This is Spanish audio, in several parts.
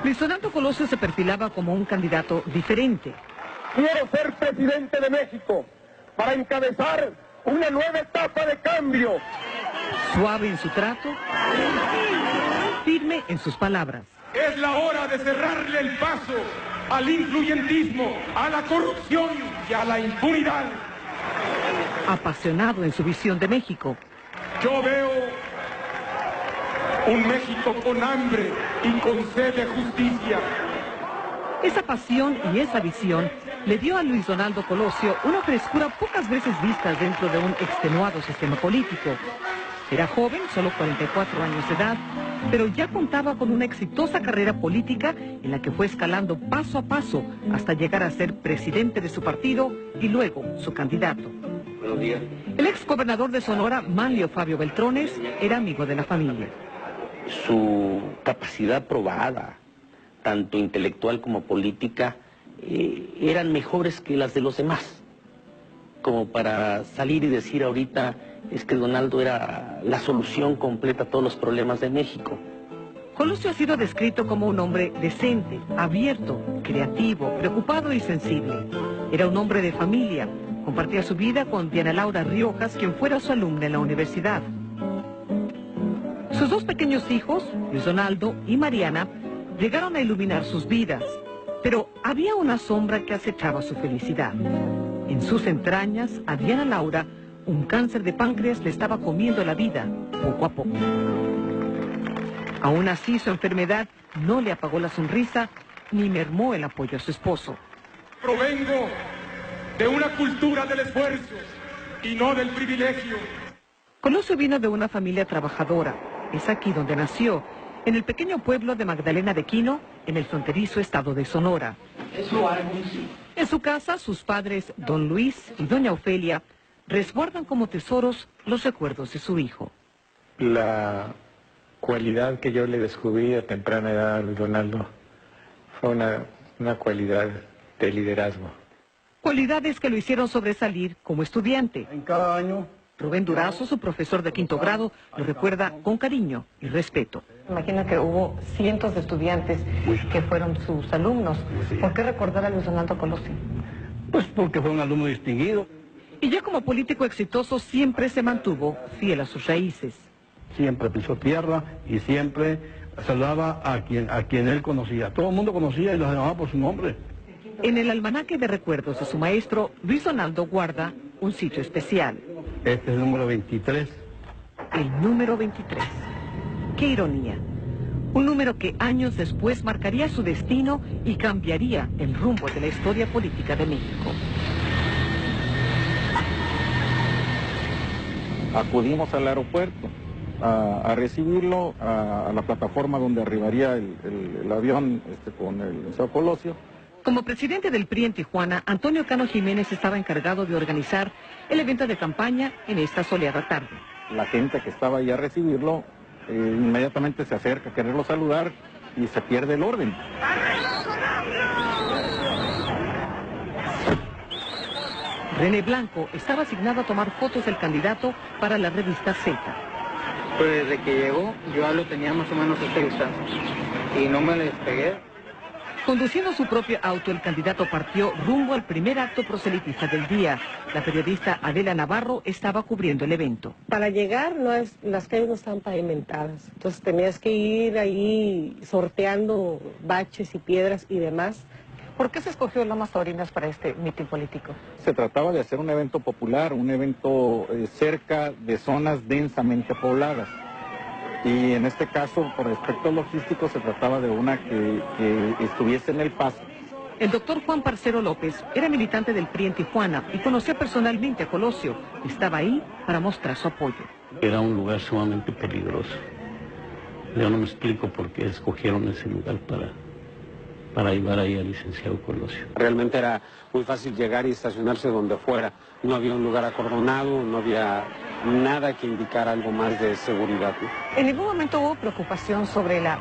Luis Donaldo Colosio se perfilaba como un candidato diferente. Quiero ser presidente de México para encabezar una nueva etapa de cambio. Suave en su trato, firme en sus palabras. Es la hora de cerrarle el paso al influyentismo, a la corrupción y a la impunidad. Apasionado en su visión de México. Yo veo un México con hambre y con sed de justicia. Esa pasión y esa visión le dio a Luis Donaldo Colosio una frescura pocas veces vistas dentro de un extenuado sistema político. Era joven, solo 44 años de edad, pero ya contaba con una exitosa carrera política en la que fue escalando paso a paso hasta llegar a ser presidente de su partido y luego su candidato. Buenos días. El exgobernador de Sonora, Manlio Fabio Beltrones, era amigo de la familia. Su capacidad probada, tanto intelectual como política, eran mejores que las de los demás. Como para salir y decir ahorita es que Donaldo era la solución completa a todos los problemas de México. Colosio ha sido descrito como un hombre decente, abierto, creativo, preocupado y sensible. Era un hombre de familia. Compartía su vida con Diana Laura Riojas, quien fuera su alumna en la universidad. Sus dos pequeños hijos, Luis Donaldo y Mariana, llegaron a iluminar sus vidas. Pero había una sombra que acechaba su felicidad. En sus entrañas, a Diana Laura, un cáncer de páncreas le estaba comiendo la vida, poco a poco. Aún así, su enfermedad no le apagó la sonrisa ni mermó el apoyo a su esposo. Provengo de una cultura del esfuerzo y no del privilegio. Colosio vino de una familia trabajadora. Es aquí donde nació, en el pequeño pueblo de Magdalena de Quino, en el fronterizo estado de Sonora. En su casa, sus padres, don Luis y doña Ofelia, resguardan como tesoros los recuerdos de su hijo. La cualidad que yo le descubrí a temprana edad a Luis Donaldo fue una cualidad de liderazgo. Cualidades que lo hicieron sobresalir como estudiante. En cada año. Rubén Durazo, su profesor de quinto grado, lo recuerda con cariño y respeto. Imagina que hubo cientos de estudiantes que fueron sus alumnos. ¿Por qué recordar a Luis Donaldo Colosio? Pues porque fue un alumno distinguido. Y ya como político exitoso siempre se mantuvo fiel a sus raíces. Siempre pisó tierra y siempre saludaba a quien él conocía. Todo el mundo conocía y los llamaba por su nombre. En el almanaque de recuerdos de su maestro, Luis Donaldo guarda un sitio especial. Este es el número 23. El número 23. ¡Qué ironía! Un número que años después marcaría su destino y cambiaría el rumbo de la historia política de México. Acudimos al aeropuerto a recibirlo, a la plataforma donde arribaría el avión con el licenciado Colosio. Como presidente del PRI en Tijuana, Antonio Cano Jiménez estaba encargado de organizar el evento de campaña en esta soleada tarde. La gente que estaba ahí a recibirlo inmediatamente se acerca a quererlo saludar y se pierde el orden. René Blanco estaba asignado a tomar fotos del candidato para la revista Z. Pues desde que llegó, yo ya lo tenía más o menos este distancia y no me le despegué. Conduciendo su propio auto, el candidato partió rumbo al primer acto proselitista del día. La periodista Adela Navarro estaba cubriendo el evento. Para llegar, las calles no estaban pavimentadas, entonces tenías que ir ahí sorteando baches y piedras y demás. ¿Por qué se escogió Lomas Taurinas para este mitin político? Se trataba de hacer un evento popular, un evento cerca de zonas densamente pobladas. Y en este caso, por aspectos logísticos, se trataba de una que estuviese en El Paso. El doctor Juan Parcero López era militante del PRI en Tijuana y conocía personalmente a Colosio. Estaba ahí para mostrar su apoyo. Era un lugar sumamente peligroso. Yo no me explico por qué escogieron ese lugar para llevar ahí al licenciado Colosio. Realmente era muy fácil llegar y estacionarse donde fuera. No había un lugar acordonado, no había nada que indicara algo más de seguridad, ¿no? ¿En ningún momento hubo preocupación sobre la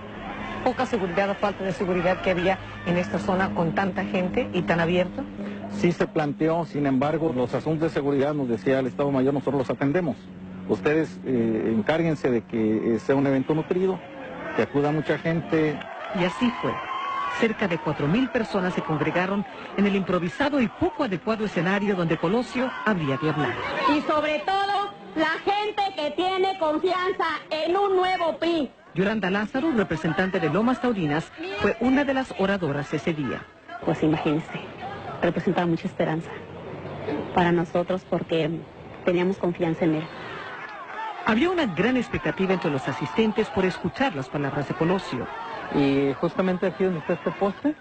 poca seguridad o falta de seguridad que había en esta zona con tanta gente y tan abierto? Sí se planteó, sin embargo, los asuntos de seguridad, nos decía el Estado Mayor, nosotros los atendemos. Ustedes encárguense de que sea un evento nutrido, que acuda mucha gente. Y así fue. cerca de 4.000 personas se congregaron en el improvisado y poco adecuado escenario donde Colosio habría de hablar. Y sobre todo, la gente que tiene confianza en un nuevo PRI. Yolanda Lázaro, representante de Lomas Taurinas, fue una de las oradoras ese día. Pues imagínese, representaba mucha esperanza para nosotros porque teníamos confianza en él. Había una gran expectativa entre los asistentes por escuchar las palabras de Colosio. Y justamente aquí donde está este poste,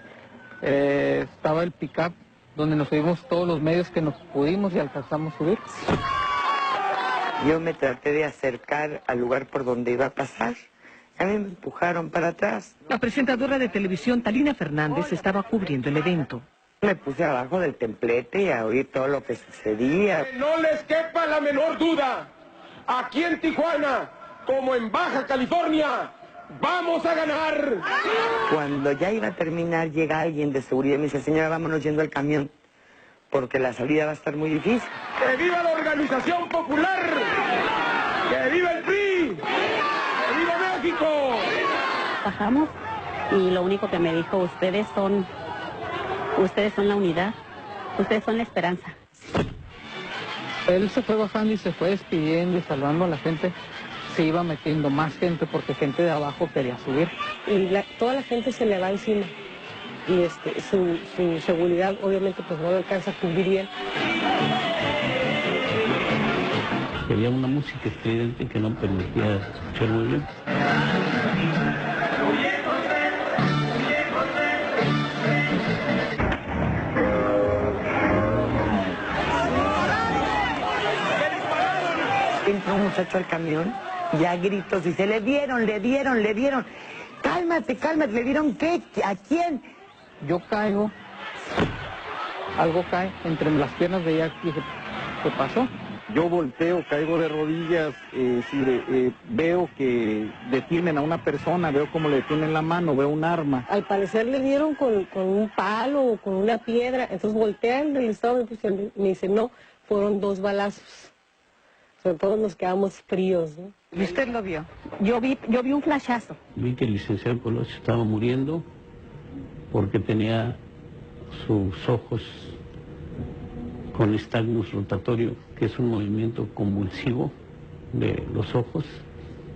estaba el pick-up donde nos subimos todos los medios que nos pudimos y alcanzamos a subir. Yo me traté de acercar al lugar por donde iba a pasar. A mí me empujaron para atrás. La presentadora de televisión Talina Fernández estaba cubriendo el evento. Me puse abajo del templete a oír todo lo que sucedía. Que no les quepa la menor duda. Aquí en Tijuana, como en Baja California, ¡vamos a ganar! Cuando ya iba a terminar, llega alguien de seguridad y me dice, señora, vámonos yendo al camión, porque la salida va a estar muy difícil. ¡Que viva la Organización Popular! ¡Que viva el PRI! ¡Que viva México! Bajamos y lo único que me dijo, ustedes son la unidad, ustedes son la esperanza. Él se fue bajando y se fue despidiendo y saludando a la gente. Se iba metiendo más gente porque gente de abajo quería subir. Y toda la gente se le va encima. Y su seguridad obviamente pues no lo alcanza a cubrir bien. Había una música estridente que no permitía escuchar muy bien. Entró un muchacho al camión, ya gritos, dice, le dieron. Cálmate, ¿le dieron qué? ¿A quién? Yo caigo, algo cae entre las piernas de ella, dije, ¿qué pasó? Yo volteo, caigo de rodillas, veo que detienen a una persona, veo cómo le detienen la mano, veo un arma. Al parecer le dieron con un palo o con una piedra, entonces voltean del estado de prisión, me dice, no, fueron 2 balazos. Todos nos quedamos fríos, ¿no? ¿Y usted lo vio? Yo vi un flashazo. Vi que el licenciado Colosio estaba muriendo porque tenía sus ojos con nistagmus rotatorio, que es un movimiento convulsivo de los ojos.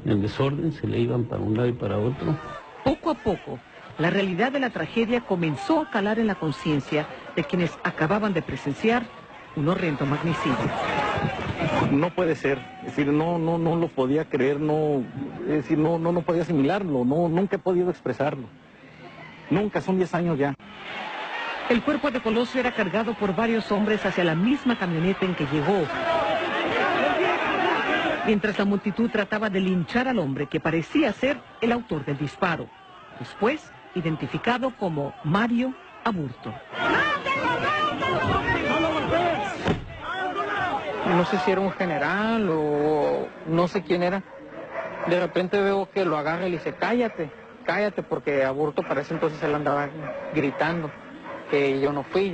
En desorden se le iban para un lado y para otro. Poco a poco, la realidad de la tragedia comenzó a calar en la conciencia de quienes acababan de presenciar un horrendo magnicidio. No puede ser, es decir, no lo podía creer, no podía asimilarlo, nunca he podido expresarlo. Nunca, son 10 años ya. El cuerpo de Colosio era cargado por varios hombres hacia la misma camioneta en que llegó. Mientras la multitud trataba de linchar al hombre que parecía ser el autor del disparo. Después, identificado como Mario Aburto. No sé si era un general o no sé quién era. De repente veo que lo agarra y le dice, cállate, porque Aburto para ese entonces él andaba gritando que yo no fui.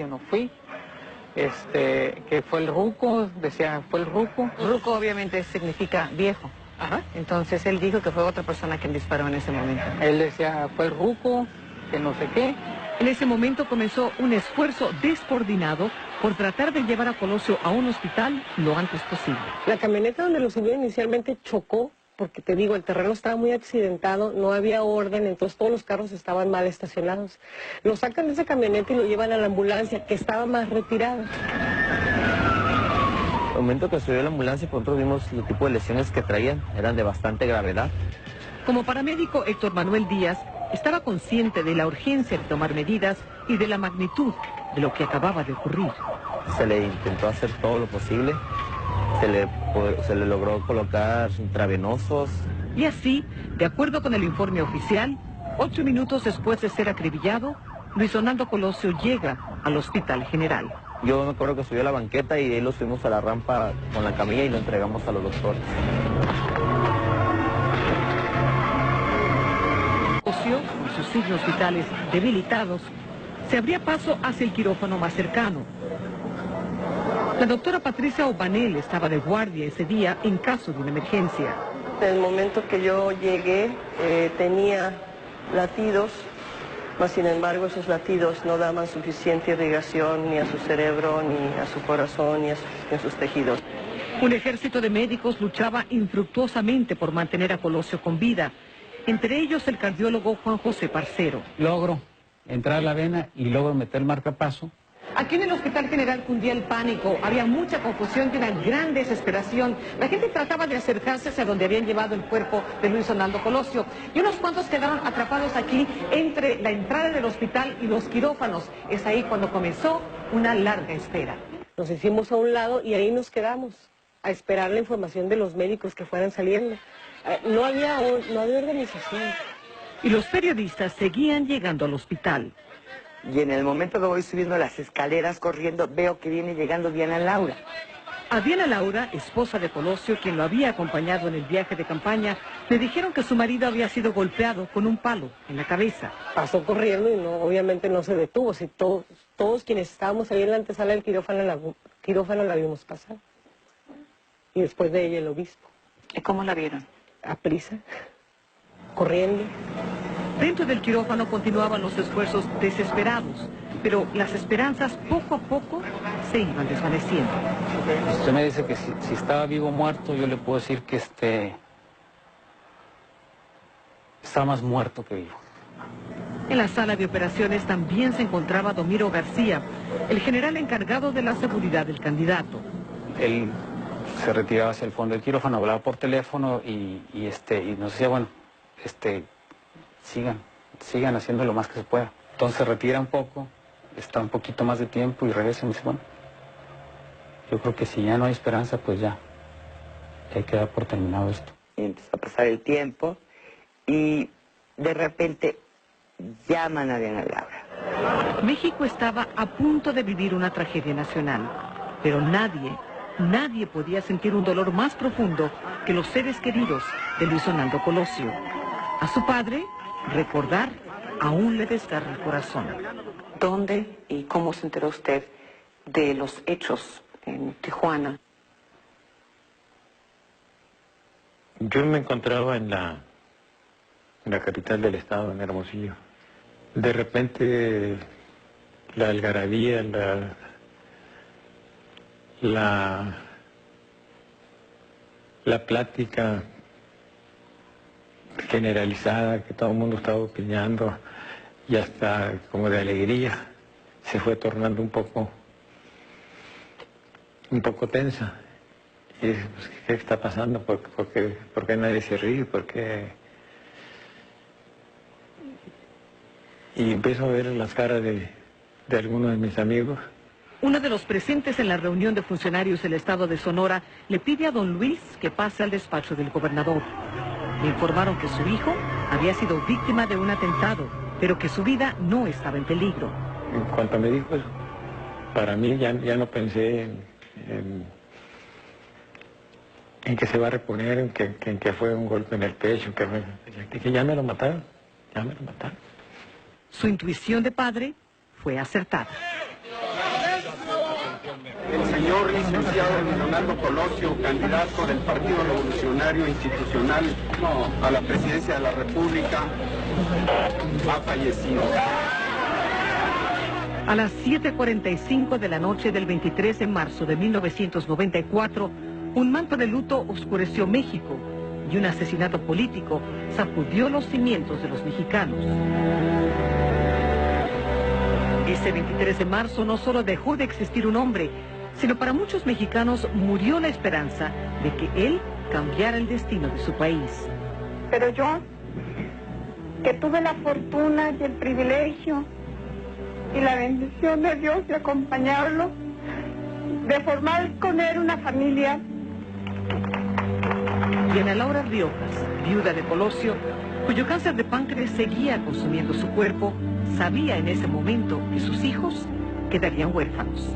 Que fue el ruco, decía, fue el ruco. Ruco obviamente significa viejo. Ajá. Entonces él dijo que fue otra persona quien disparó en ese momento. Él decía, fue el ruco, que no sé qué. En ese momento comenzó un esfuerzo descoordinado por tratar de llevar a Colosio a un hospital lo antes posible. La camioneta donde lo subieron inicialmente chocó, porque te digo, el terreno estaba muy accidentado, no había orden, entonces todos los carros estaban mal estacionados. Lo sacan de esa camioneta y lo llevan a la ambulancia, que estaba más retirada. Al momento que subió la ambulancia, nosotros vimos el tipo de lesiones que traían, eran de bastante gravedad. Como paramédico, Héctor Manuel Díaz estaba consciente de la urgencia de tomar medidas y de la magnitud de lo que acababa de ocurrir. Se le intentó hacer todo lo posible, se le logró colocar intravenosos. Y así, de acuerdo con el informe oficial, 8 minutos después de ser acribillado, Luis Donaldo Colosio llega al Hospital General. Yo me acuerdo que subió a la banqueta y ahí lo subimos a la rampa con la camilla y lo entregamos a los doctores. Colosio, con sus signos vitales debilitados, se abría paso hacia el quirófano más cercano. La doctora Patricia Obanel estaba de guardia ese día en caso de una emergencia. En el momento que yo llegué tenía latidos mas sin embargo esos latidos no daban suficiente irrigación ni a su cerebro, ni a su corazón, ni a sus tejidos. Un ejército de médicos luchaba infructuosamente por mantener a Colosio con vida, entre ellos el cardiólogo Juan José Parcero. Logro entrar a la vena y logro meter el marcapaso. Aquí en el Hospital General cundía el pánico, había mucha confusión y una gran desesperación. La gente trataba de acercarse hacia donde habían llevado el cuerpo de Luis Donaldo Colosio. Y unos cuantos quedaron atrapados aquí entre la entrada del hospital y los quirófanos. Es ahí cuando comenzó una larga espera. Nos hicimos a un lado y ahí nos quedamos, a esperar la información de los médicos que fueran saliendo. No había organización. Y los periodistas seguían llegando al hospital. Y en el momento que voy subiendo las escaleras corriendo, veo que viene llegando Diana Laura. A Diana Laura, esposa de Colosio, quien lo había acompañado en el viaje de campaña, le dijeron que su marido había sido golpeado con un palo en la cabeza. Pasó corriendo y obviamente no se detuvo. Si todos quienes estábamos ahí en la antesala del quirófano la vimos pasar. Y después de ella el obispo. ¿Y cómo la vieron? A prisa, corriendo. Dentro del quirófano continuaban los esfuerzos desesperados, pero las esperanzas poco a poco se iban desvaneciendo. Usted me dice que si estaba vivo o muerto, yo le puedo decir que está más muerto que vivo. En la sala de operaciones también se encontraba Domiro García, el general encargado de la seguridad del candidato. Él se retiraba hacia el fondo del quirófano, hablaba por teléfono y nos decía, bueno, sigan haciendo lo más que se pueda. Entonces se retira un poco, está un poquito más de tiempo y regresa y me dice, bueno, yo creo que si ya no hay esperanza, pues ya hay que dar por terminado esto. Y empezó a pasar el tiempo y de repente llaman a Diana Laura. México estaba a punto de vivir una tragedia nacional, pero nadie podía sentir un dolor más profundo que los seres queridos de Luis Donaldo Colosio. A su padre, recordar aún le desgarra el corazón. ¿Dónde y cómo se enteró usted de los hechos en Tijuana? Yo me encontraba en la capital del estado, en Hermosillo. De repente la algarabía, la plática generalizada, que todo el mundo estaba opinando y hasta como de alegría, se fue tornando un poco tensa. Y dije, pues, ¿qué está pasando? ¿Por qué nadie se ríe? ¿Por qué? Y empiezo a ver las caras de algunos de mis amigos. Uno de los presentes en la reunión de funcionarios del estado de Sonora le pide a don Luis que pase al despacho del gobernador. Le informaron que su hijo había sido víctima de un atentado, pero que su vida no estaba en peligro. En cuanto me dijo eso, para mí ya no pensé en que se va a reponer, en que fue un golpe en el pecho, que ya me lo mataron, Su intuición de padre fue acertada. El señor licenciado Luis Donaldo Colosio, candidato del Partido Revolucionario Institucional a la presidencia de la República, ha fallecido. A las 7:45 de la noche del 23 de marzo de 1994, un manto de luto oscureció México y un asesinato político sacudió los cimientos de los mexicanos. Ese 23 de marzo no solo dejó de existir un hombre, sino para muchos mexicanos murió la esperanza de que él cambiara el destino de su país. Pero yo, que tuve la fortuna y el privilegio y la bendición de Dios de acompañarlo, de formar con él una familia. Diana Laura Riojas, viuda de Colosio, cuyo cáncer de páncreas seguía consumiendo su cuerpo, sabía en ese momento que sus hijos quedarían huérfanos.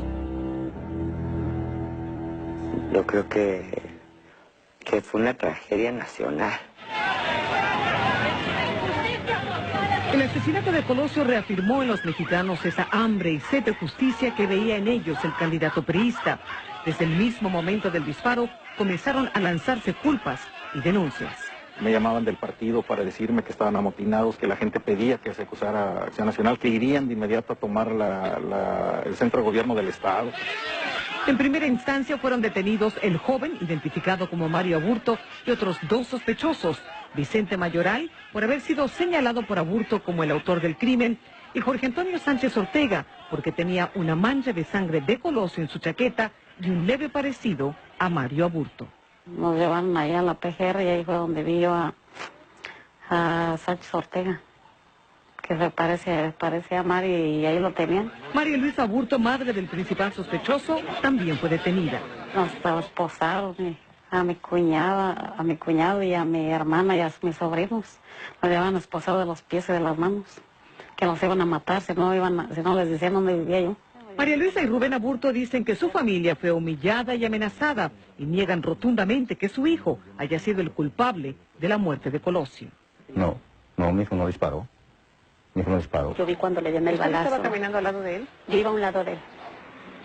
Yo creo que fue una tragedia nacional. El asesinato de Colosio reafirmó en los mexicanos esa hambre y sed de justicia que veía en ellos el candidato priista. Desde el mismo momento del disparo comenzaron a lanzarse culpas y denuncias. me llamaban del partido para decirme que estaban amotinados, que la gente pedía que se acusara a Acción Nacional, que irían de inmediato a tomar el centro de gobierno del Estado. En primera instancia fueron detenidos el joven, identificado como Mario Aburto, y otros 2 sospechosos, Vicente Mayoral, por haber sido señalado por Aburto como el autor del crimen, y Jorge Antonio Sánchez Ortega, porque tenía una mancha de sangre de Colosio en su chaqueta y un leve parecido a Mario Aburto. Nos llevaron ahí a la PGR y ahí fue donde vi yo a Sánchez Ortega, que se parece a Mario, y ahí lo tenían. María Luisa Aburto, madre del principal sospechoso, también fue detenida. Nos esposaron a mi cuñado y a mi hermana y a mis sobrinos. Nos llevaban esposados de los pies y de las manos, que los iban a matar si no les decían dónde vivía yo. María Luisa y Rubén Aburto dicen que su familia fue humillada y amenazada y niegan rotundamente que su hijo haya sido el culpable de la muerte de Colosio. No, mi hijo no disparó. Mi hijo no disparó. Yo vi cuando le dieron el balazo. ¿Estaba caminando al lado de él? Yo iba a un lado de él.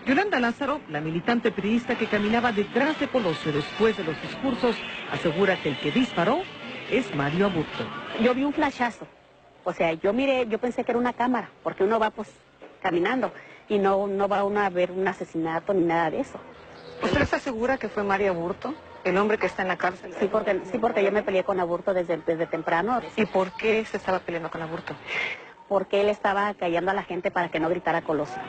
Yolanda Lázaro, la militante priista que caminaba detrás de Colosio después de los discursos, asegura que el que disparó es Mario Aburto. Yo vi un flashazo. O sea, yo pensé que era una cámara, porque uno va pues caminando y no va uno a ver un asesinato ni nada de eso. ¿Usted está segura que fue Mario Aburto, el hombre que está en la cárcel? Sí, porque yo me peleé con Aburto desde temprano. ¿Y por qué se estaba peleando con Aburto? Porque él estaba callando a la gente para que no gritara Colosio.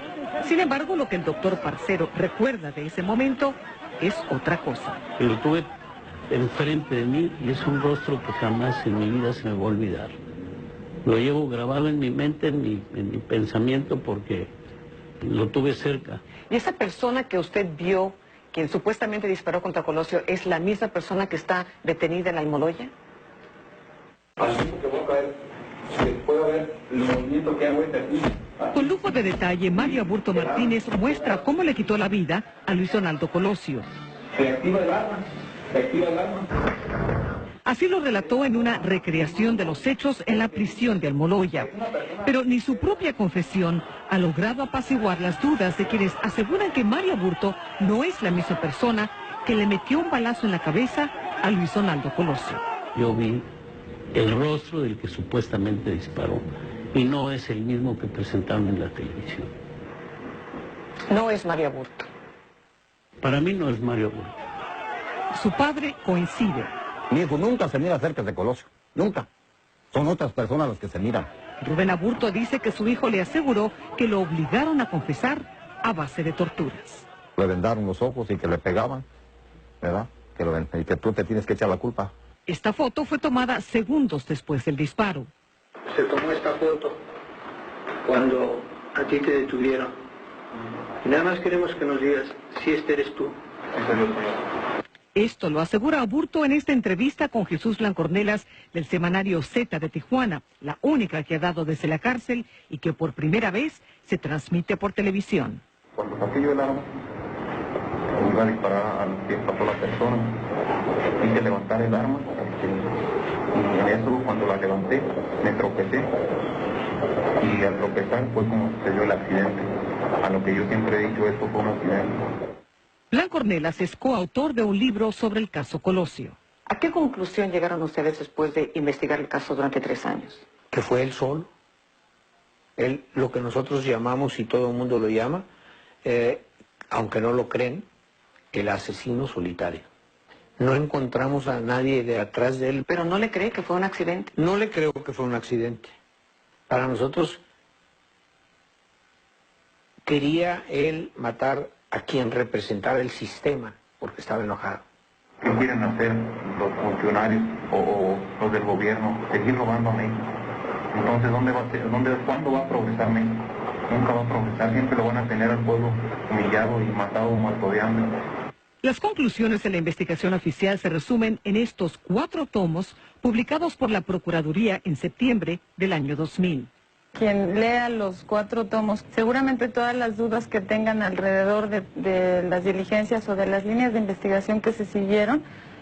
Sin embargo, lo que el doctor Parcero recuerda de ese momento es otra cosa. Lo tuve enfrente de mí y es un rostro que jamás en mi vida se me va a olvidar. Lo llevo grabado en mi mente, en mi pensamiento, porque lo tuve cerca. ¿Y esa persona que usted vio, quien supuestamente disparó contra Colosio, es la misma persona que está detenida en la Almoloya? Con lujo de detalle, Mario Aburto Martínez muestra cómo le quitó la vida a Luis Donaldo Colosio. Se activa el arma. Así lo relató en una recreación de los hechos en la prisión de Almoloya. Pero ni su propia confesión ha logrado apaciguar las dudas de quienes aseguran que Mario Aburto no es la misma persona que le metió un balazo en la cabeza a Luis Donaldo Colosio. Yo vi el rostro del que supuestamente disparó y no es el mismo que presentaron en la televisión. No es Mario Aburto. Para mí no es Mario Aburto. Su padre coincide. Mi hijo nunca se mira cerca de Colosio, nunca. Son otras personas las que se miran. Rubén Aburto dice que su hijo le aseguró que lo obligaron a confesar a base de torturas. Le vendaron los ojos y que le pegaban, ¿verdad? Y que tú te tienes que echar la culpa. Esta foto fue tomada segundos después del disparo. Se tomó esta foto cuando a ti te detuvieron. Y nada más queremos que nos digas si este eres tú. Esto lo asegura Aburto en esta entrevista con Jesús Blancornelas del semanario Z de Tijuana, la única que ha dado desde la cárcel y que por primera vez se transmite por televisión. Cuando saqué yo el arma, iba a disparar al que pasó la persona, quise levantar el arma, y en eso cuando la levanté me tropecé, y al tropezar fue como se dio el accidente. A lo que yo siempre he dicho, esto fue un accidente. Blancornelas es coautor de un libro sobre el caso Colosio. ¿A qué conclusión llegaron ustedes después de investigar el caso durante 3 años? Que fue él solo. Él, lo que nosotros llamamos, y todo el mundo lo llama, aunque no lo creen, el asesino solitario. No encontramos a nadie de atrás de él. ¿Pero no le cree que fue un accidente? No le creo que fue un accidente. Para nosotros, quería él matar a quien representara el sistema, porque estaba enojado. ¿Qué quieren hacer los funcionarios o los del gobierno? Seguir robando a México. Entonces, ¿cuándo va a progresar México? Nunca va a progresar, siempre lo van a tener al pueblo humillado y matado, muerto de hambre. Las conclusiones de la investigación oficial se resumen en estos 4 tomos publicados por la Procuraduría en septiembre del año 2000. Quien lea los 4 tomos, seguramente todas las dudas que tengan alrededor de las diligencias o de las líneas de investigación que se siguieron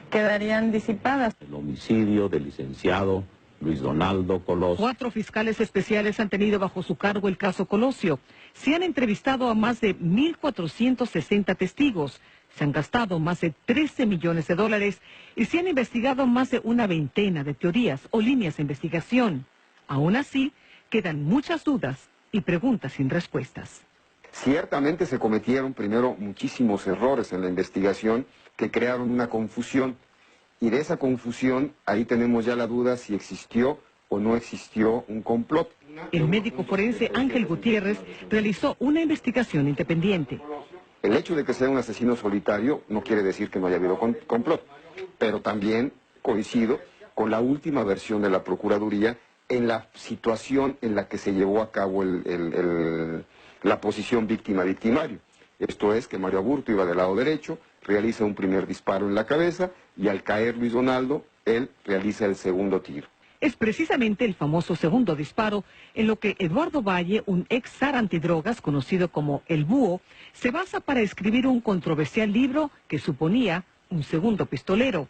quedarían disipadas. El homicidio del licenciado Luis Donaldo Colosio. 4 fiscales especiales han tenido bajo su cargo el caso Colosio. Se han entrevistado a más de 1.460 testigos. Se han gastado más de 13 millones de dólares y se han investigado más de una veintena de teorías o líneas de investigación. Aún así, quedan muchas dudas y preguntas sin respuestas. Ciertamente se cometieron primero muchísimos errores en la investigación que crearon una confusión. Y de esa confusión, ahí tenemos ya la duda si existió o no existió un complot. El médico forense Ángel Gutiérrez realizó una investigación independiente. El hecho de que sea un asesino solitario no quiere decir que no haya habido complot, pero también coincido con la última versión de la Procuraduría en la situación en la que se llevó a cabo la posición víctima-victimario. Esto es que Mario Aburto iba del lado derecho, realiza un primer disparo en la cabeza y al caer Luis Donaldo, él realiza el segundo tiro. Es precisamente el famoso segundo disparo en lo que Eduardo Valle, un ex zar antidrogas conocido como El Búho, se basa para escribir un controversial libro que suponía un segundo pistolero.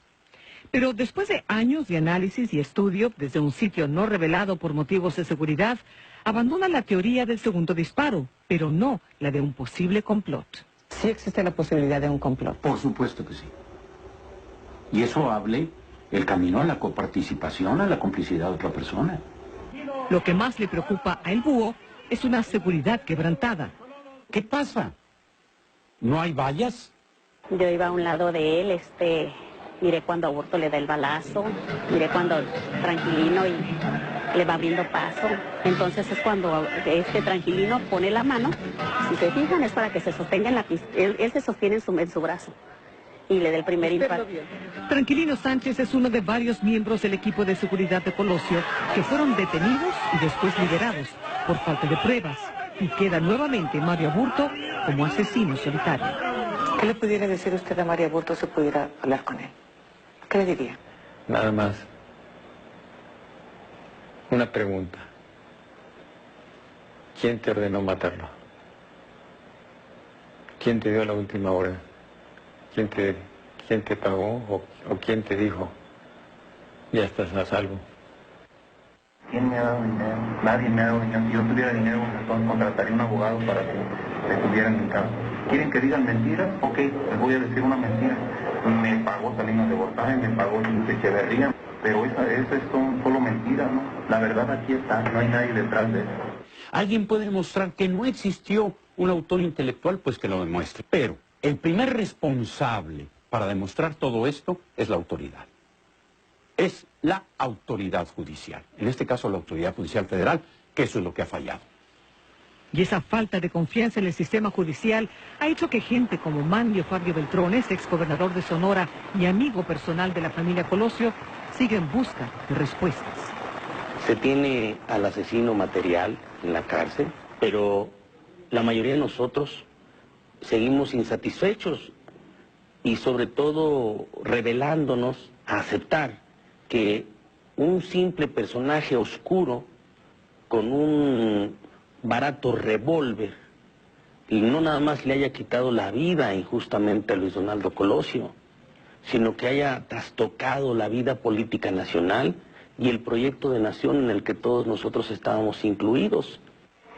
Pero después de años de análisis y estudio desde un sitio no revelado por motivos de seguridad, abandona la teoría del segundo disparo, pero no la de un posible complot. ¿Sí existe la posibilidad de un complot? Por supuesto que sí. Y eso hable el camino a la coparticipación, a la complicidad de otra persona. Lo que más le preocupa a El Búho es una seguridad quebrantada. ¿Qué pasa? ¿No hay vallas? Yo iba a un lado de él, miré cuando Aburto le da el balazo, miré cuando Tranquilino y le va abriendo paso. Entonces es cuando Tranquilino pone la mano, si se fijan es para que se sostenga en la pista, él se sostiene en su brazo y le da el primer impacto. Tranquilino Sánchez es uno de varios miembros del equipo de seguridad de Colosio que fueron detenidos y después liberados por falta de pruebas. Y queda nuevamente Mario Aburto como asesino solitario. ¿Qué le pudiera decir usted a Mario Aburto si pudiera hablar con él? ¿Qué le diría? Nada más. Una pregunta. ¿Quién te ordenó matarlo? ¿Quién te dio la última orden? ¿Quién te pagó o quién te dijo, ya estás a salvo? ¿Quién me ha dado dinero? Nadie me ha dado dinero. Si yo tuviera dinero, entonces contrataría un abogado para que estuviera en mi caso. ¿Quieren que digan mentiras? Ok, les voy a decir una mentira. Me pagó Salinas de Gortari, me pagó Echeverría, pero esa es solo mentira, ¿no? La verdad aquí está, no hay nadie detrás de eso. ¿Alguien puede demostrar que no existió un autor intelectual? Pues que lo demuestre. Pero el primer responsable para demostrar todo esto es la autoridad. Es la autoridad judicial. En este caso, la autoridad judicial federal, que eso es lo que ha fallado. Y esa falta de confianza en el sistema judicial ha hecho que gente como Manlio Fabio Beltrones, exgobernador de Sonora y amigo personal de la familia Colosio, siga en busca de respuestas. Se tiene al asesino material en la cárcel, pero la mayoría de nosotros seguimos insatisfechos y sobre todo rebelándonos a aceptar que un simple personaje oscuro con un barato revólver y no nada más le haya quitado la vida injustamente a Luis Donaldo Colosio, sino que haya trastocado la vida política nacional y el proyecto de nación en el que todos nosotros estábamos incluidos.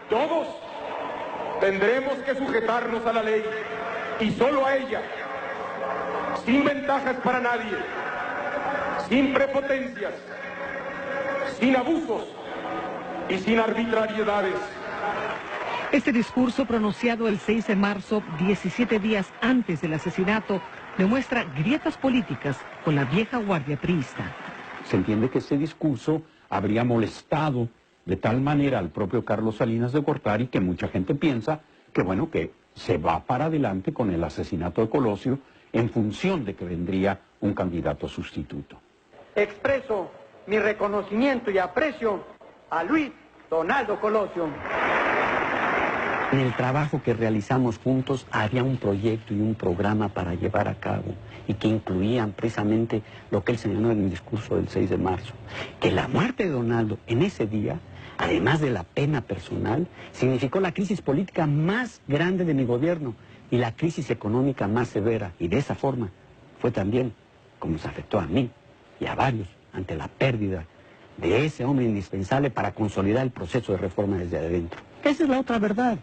Todos tendremos que sujetarnos a la ley y solo a ella, sin ventajas para nadie, sin prepotencias, sin abusos y sin arbitrariedades. Este discurso pronunciado el 6 de marzo, 17 días antes del asesinato, demuestra grietas políticas con la vieja guardia priista. Se entiende que este discurso habría molestado de tal manera al propio Carlos Salinas de Gortari que mucha gente piensa que, bueno, que se va para adelante con el asesinato de Colosio en función de que vendría un candidato sustituto. Expreso mi reconocimiento y aprecio a Luis Donaldo Colosio. En el trabajo que realizamos juntos había un proyecto y un programa para llevar a cabo y que incluían precisamente lo que él señaló en el discurso del 6 de marzo, que la muerte de Donaldo en ese día, además de la pena personal, significó la crisis política más grande de mi gobierno y la crisis económica más severa, y de esa forma fue también como nos afectó a mí y a varios ante la pérdida de ese hombre indispensable para consolidar el proceso de reforma desde adentro. Esa es la otra verdad.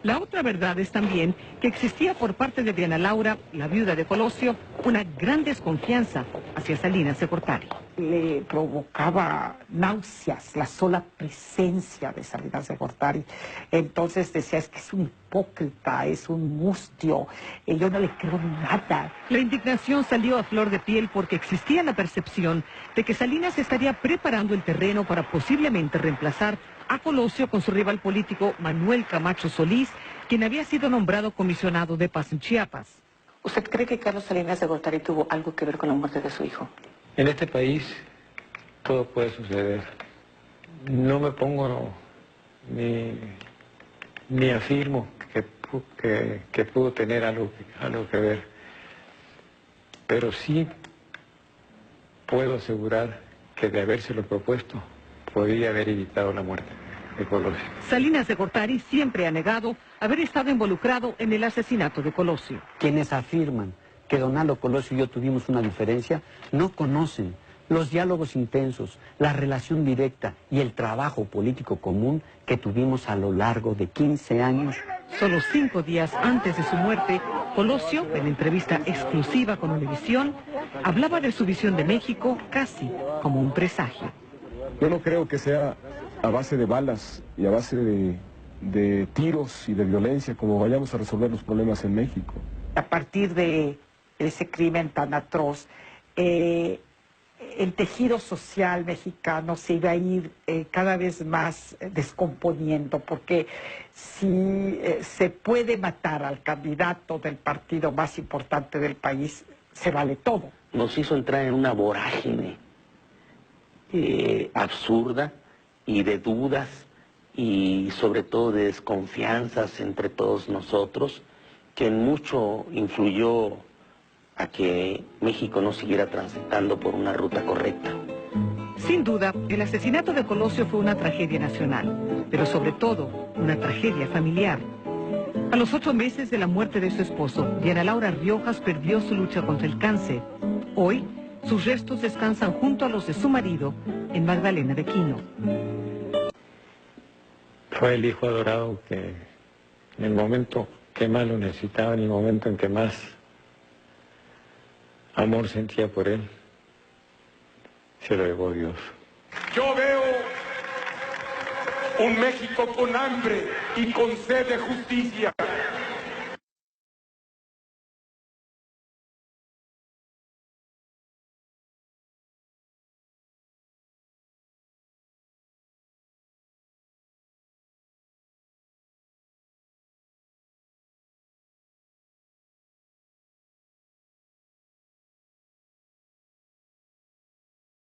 La otra verdad es también que existía por parte de Diana Laura, la viuda de Colosio, una gran desconfianza hacia Salinas de Gortari. Le provocaba náuseas la sola presencia de Salinas de Gortari. Entonces decía, es que es un hipócrita, es un mustio, yo no le creo nada. La indignación salió a flor de piel porque existía la percepción de que Salinas estaría preparando el terreno para posiblemente reemplazar a Colosio con su rival político Manuel Camacho Solís, quien había sido nombrado comisionado de paz en Chiapas. ¿Usted cree que Carlos Salinas de Gortari tuvo algo que ver con la muerte de su hijo? En este país todo puede suceder. No me pongo ni afirmo que pudo tener algo que ver, pero sí puedo asegurar que de habérselo propuesto podría haber evitado la muerte de Colosio. Salinas de Gortari siempre ha negado haber estado involucrado en el asesinato de Colosio. Quienes afirman que Donaldo Colosio y yo tuvimos una diferencia no conocen los diálogos intensos, la relación directa y el trabajo político común que tuvimos a lo largo de 15 años. Solo 5 días antes de su muerte, Colosio, en entrevista exclusiva con Univisión, hablaba de su visión de México casi como un presagio. Yo no creo que sea a base de balas y a base de tiros y de violencia como vayamos a resolver los problemas en México. A partir de ese crimen tan atroz, el tejido social mexicano se iba a ir cada vez más descomponiendo, porque si se puede matar al candidato del partido más importante del país, se vale todo. Nos hizo entrar en una vorágine absurda y de dudas y sobre todo de desconfianzas entre todos nosotros, que en mucho influyó a que México no siguiera transitando por una ruta correcta. Sin duda, el asesinato de Colosio fue una tragedia nacional, pero sobre todo una tragedia familiar. A los 8 meses de la muerte de su esposo, Diana Laura Riojas perdió su lucha contra el cáncer. Hoy, sus restos descansan junto a los de su marido en Magdalena de Quino. Fue el hijo adorado que en el momento que más lo necesitaba, en el momento en que más amor sentía por él, se lo llevó Dios. Yo veo un México con hambre y con sed de justicia.